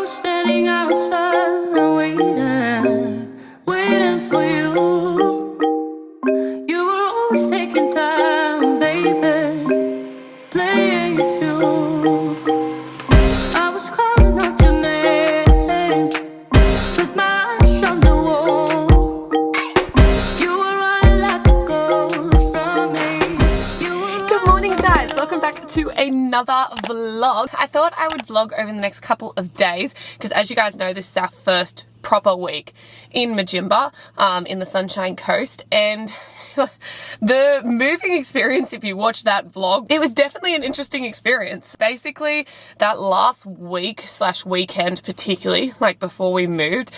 standing outside waiting for you. You were always taking time, baby, playing it through. I was calling out your name, with my eyes on the wall. You were running like a ghost from me. Good morning, guys. Welcome back to another vlog. I thought I would vlog over the next couple of days because, as you guys know, this is our first proper week in Majimba, in the Sunshine Coast, and the moving experience, if you watch that vlog, it was definitely an interesting experience. Basically, that last week / weekend, particularly, like before we moved,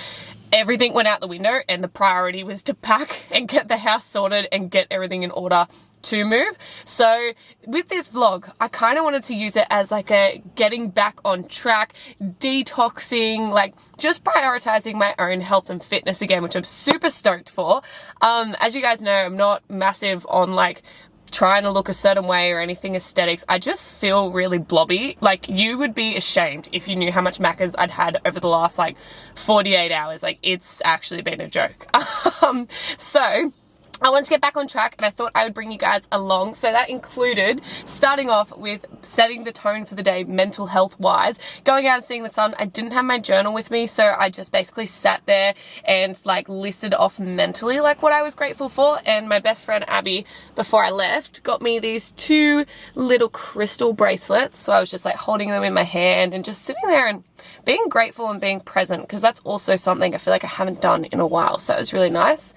everything went out the window and the priority was to pack and get the house sorted and get everything in order to move. So with this vlog, I kind of wanted to use it as like a getting back on track, detoxing, like just prioritizing my own health and fitness again, which I'm super stoked for. As you guys know, I'm not massive on like trying to look a certain way or anything aesthetics. I just feel really blobby. Like, you would be ashamed if you knew how much macas I'd had over the last like 48 hours. Like, it's actually been a joke. So I wanted to get back on track and I thought I would bring you guys along. So that included starting off with setting the tone for the day mental health wise, going out and seeing the sun. I didn't have my journal with me, so I just basically sat there and like listed off mentally like what I was grateful for. And my best friend Abby, before I left, got me these 2 little crystal bracelets. So I was just like holding them in my hand and just sitting there and being grateful and being present, because that's also something I feel like I haven't done in a while. So it was really nice.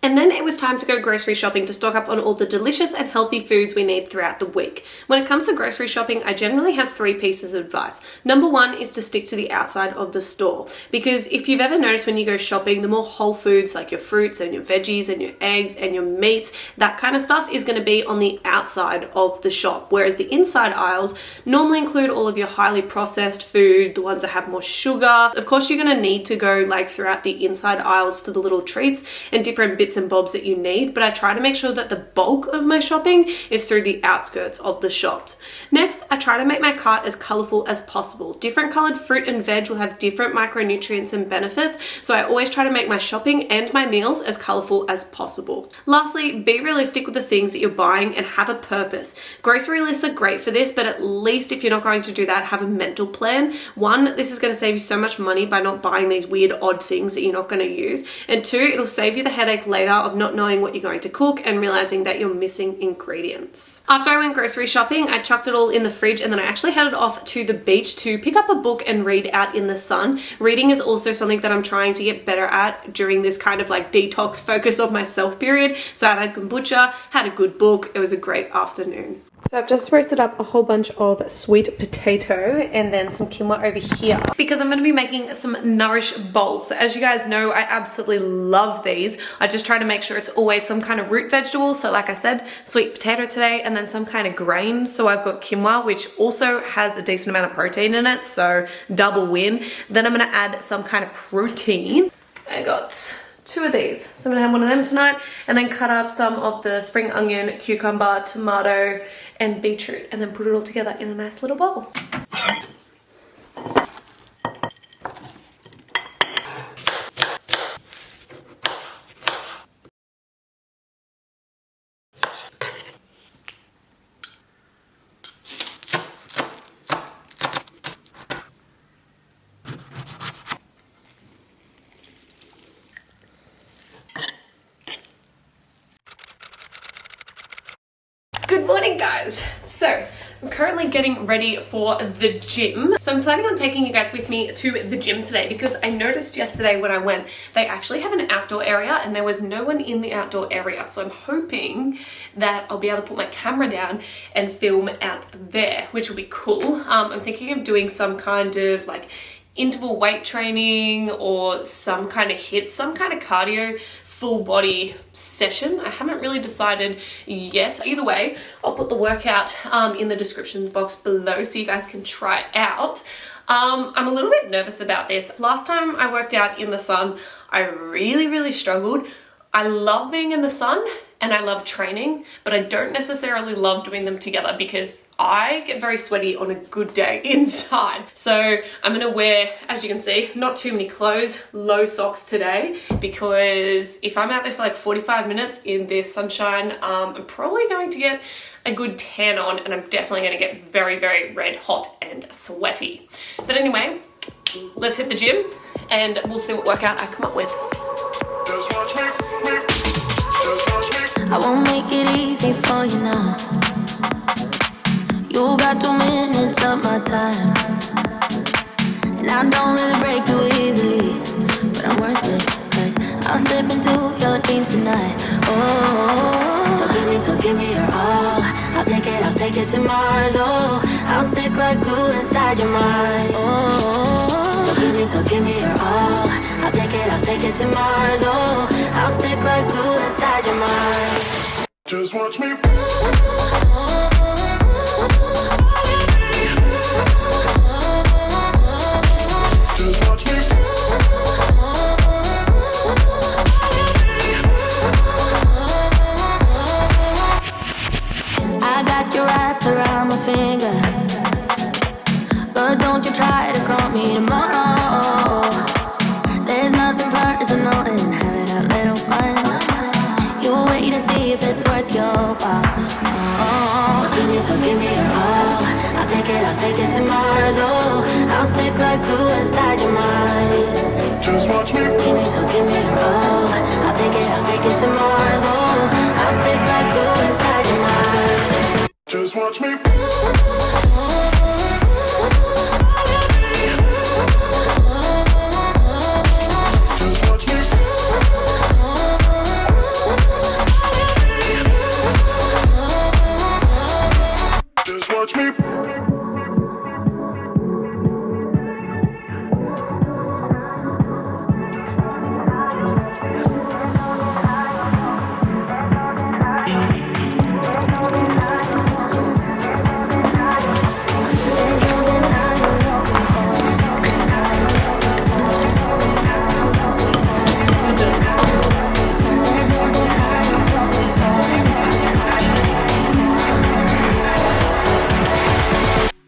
And then it was time to go grocery shopping to stock up on all the delicious and healthy foods we need throughout the week. When it comes to grocery shopping, I generally have 3 pieces of advice. Number 1 is to stick to the outside of the store, because if you've ever noticed when you go shopping, the more whole foods like your fruits and your veggies and your eggs and your meats, that kind of stuff is going to be on the outside of the shop, whereas the inside aisles normally include all of your highly processed food, the ones that have more sugar. Of course, you're going to need to go like throughout the inside aisles for the little treats and different bits and bobs that you need, but I try to make sure that the bulk of my shopping is through the outskirts of the shop. Next, I try to make my cart as colorful as possible. Different colored fruit and veg will have different micronutrients and benefits, so I always try to make my shopping and my meals as colorful as possible. Lastly, be realistic with the things that you're buying and have a purpose. Grocery lists are great for this, but at least if you're not going to do that, have a mental plan. 1, this is going to save you so much money by not buying these weird odd things that you're not going to use, and 2, it'll save you the headache later of not knowing what you're going to cook and realizing that you're missing ingredients. After I went grocery shopping, I chucked it all in the fridge and then I actually headed off to the beach to pick up a book and read out in the sun. Reading is also something that I'm trying to get better at during this kind of like detox focus of myself period. So I had kombucha, had a good book. It was a great afternoon. So I've just roasted up a whole bunch of sweet potato and then some quinoa over here because I'm going to be making some nourish bowls. So as you guys know, I absolutely love these. I just try to make sure it's always some kind of root vegetable. So like I said, sweet potato today, and then some kind of grain. So I've got quinoa, which also has a decent amount of protein in it. So double win. Then I'm going to add some kind of protein. I got 2 of these. So I'm going to have one of them tonight, and then cut up some of the spring onion, cucumber, tomato, and beetroot, and then put it all together in a nice little bowl. Good morning, guys. So I'm currently getting ready for the gym. So I'm planning on taking you guys with me to the gym today because I noticed yesterday when I went, they actually have an outdoor area and there was no one in the outdoor area. So I'm hoping that I'll be able to put my camera down and film out there, which will be cool. I'm thinking of doing some kind of like interval weight training or some kind of HIIT, some kind of cardio full body session. I haven't really decided yet. Either way, I'll put the workout in the description box below so you guys can try it out. I'm a little bit nervous about this. Last time I worked out in the sun, I really struggled. I love being in the sun and I love training, but I don't necessarily love doing them together because I get very sweaty on a good day inside. So I'm gonna wear, as you can see, not too many clothes, low socks today, because if I'm out there for like 45 minutes in this sunshine, I'm probably going to get a good tan on, and I'm definitely gonna get very red hot and sweaty. But anyway, let's hit the gym and we'll see what workout I come up with. I won't make it easy for you now. You got 2 minutes of my time, and I don't really break too easily, but I'm worth it, 'cause I'll slip into your dreams tonight. Oh, so give me your all. I'll take it to Mars. Oh, I'll stick like glue inside your mind. Oh, so give me your all. I'll take it to Mars. Oh, I'll stick like glue inside your mind. Just watch me. Just watch me. I got you wrapped around my finger, but don't you try to call me tomorrow. There's nothing personal in having a little fun. You wait to see if it's worth your while. So give me your all. I'll take it to Mars. Oh, I'll stick like glue inside your mind. Just watch me. Give me your all. I'll take it to Mars. Oh, I'll stick like glue inside your mind. Just watch me. Just watch me.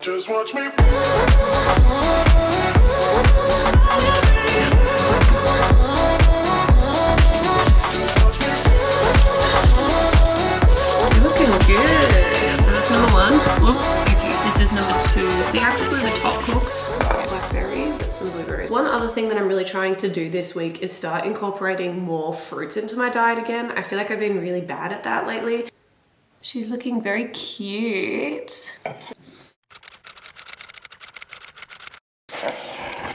Just watch me. Just watch me. You're looking good. So that's number one. Oop, okay, this is number two. See how quickly the top cooks? Blackberries, some blueberries. One other thing that I'm really trying to do this week is start incorporating more fruits into my diet again. I feel like I've been really bad at that lately. She's looking very cute.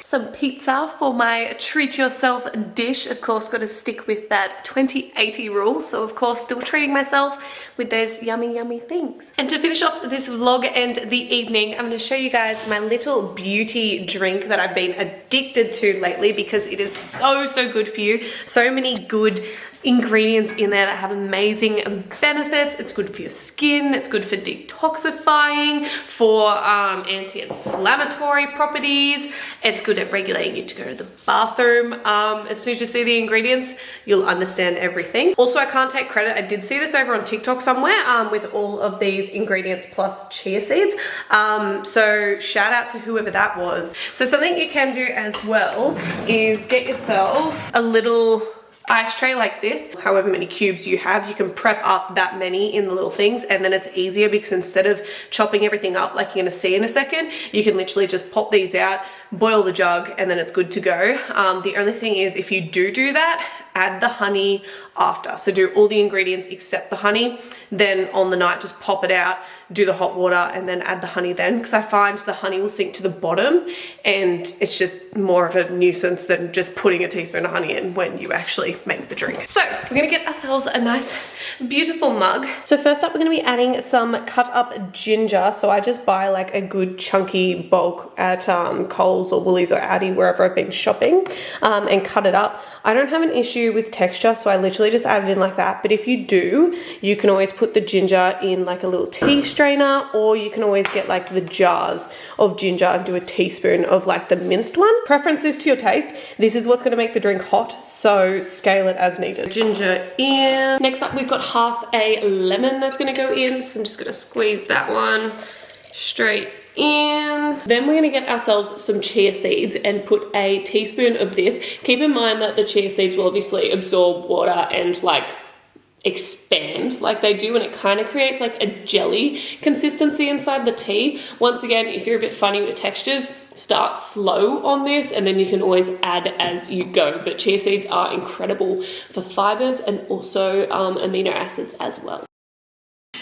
Some pizza for my treat yourself dish. Of course, got to stick with that 20/80 rule. So of course, still treating myself with those yummy things. And to finish off this vlog and the evening, I'm going to show you guys my little beauty drink that I've been addicted to lately because it is so good for you. So many good ingredients in there that have amazing benefits. It's good for your skin, it's good for detoxifying, for anti-inflammatory properties, it's good at regulating you to go to the bathroom. As soon as you see the ingredients, you'll understand everything. Also, I can't take credit, I did see this over on TikTok somewhere with all of these ingredients plus chia seeds. So shout out to whoever that was. So something you can do as well is get yourself a little ice tray like this. However many cubes you have, you can prep up that many in the little things, and then it's easier because instead of chopping everything up like you're gonna see in a second, you can literally just pop these out, boil the jug, and then it's good to go. The only thing is, if you do that, add the honey after. So do all the ingredients except the honey, then on the night just pop it out, do the hot water, and then add the honey then, because I find the honey will sink to the bottom and it's just more of a nuisance than just putting a teaspoon of honey in when you actually make the drink. So we're gonna get ourselves a nice beautiful mug. So first up, we're gonna be adding some cut up ginger. So I just buy like a good chunky bulk at Coles or Woolies or Aldi, wherever I've been shopping, and cut it up. I don't have an issue with texture, so I literally just add it in like that. But if you do, you can always put the ginger in like a little tea strainer, or you can always get like the jars of ginger and do a teaspoon of like the minced one. Preference is to your taste. This is what's going to make the drink hot, so scale it as needed. Ginger in. Next up, we've got half a lemon that's going to go in, so I'm just going to squeeze that one straight in. Then we're gonna get ourselves some chia seeds and put a teaspoon of this. Keep in mind that the chia seeds will obviously absorb water and like expand like they do, and it kind of creates like a jelly consistency inside the tea. Once again, if you're a bit funny with textures, start slow on this and then you can always add as you go. But chia seeds are incredible for fibers and also amino acids as well.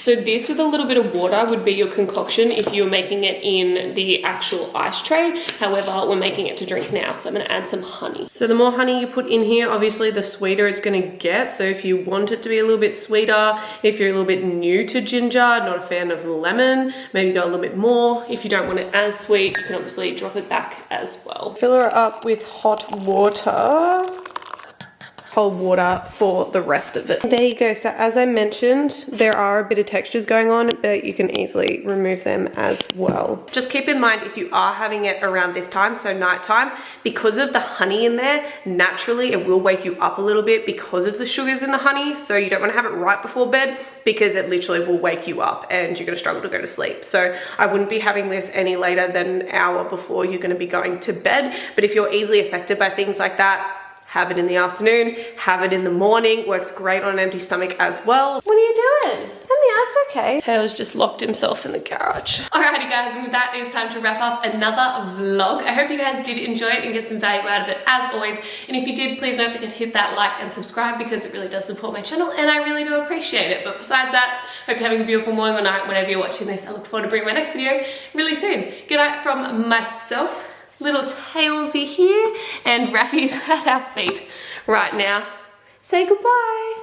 So this with a little bit of water would be your concoction if you're making it in the actual ice tray. However, we're making it to drink now, so I'm gonna add some honey. So the more honey you put in here, obviously the sweeter it's gonna get. So if you want it to be a little bit sweeter, if you're a little bit new to ginger, not a fan of lemon, maybe go a little bit more. If you don't want it as sweet, you can obviously drop it back as well. Fill her up with hot water. Cold water for the rest of it. There you go. So as I mentioned, there are a bit of textures going on, but you can easily remove them as well. Just keep in mind if you are having it around this time, so nighttime, because of the honey in there, naturally it will wake you up a little bit because of the sugars in the honey. So you don't want to have it right before bed because it literally will wake you up and you're going to struggle to go to sleep. So I wouldn't be having this any later than an hour before you're going to be going to bed. But if you're easily affected by things like that, have it in the afternoon, have it in the morning, works great on an empty stomach as well. What are you doing? Let me out, it's okay. Taylor's just locked himself in the garage. Alrighty guys, and with that, it's time to wrap up another vlog. I hope you guys did enjoy it and get some value out of it as always. And if you did, please don't forget to hit that like and subscribe because it really does support my channel and I really do appreciate it. But besides that, hope you're having a beautiful morning or night whenever you're watching this. I look forward to bringing my next video really soon. Good night from myself. Little Tailsy here, and Raffy's at our feet right now. Say goodbye.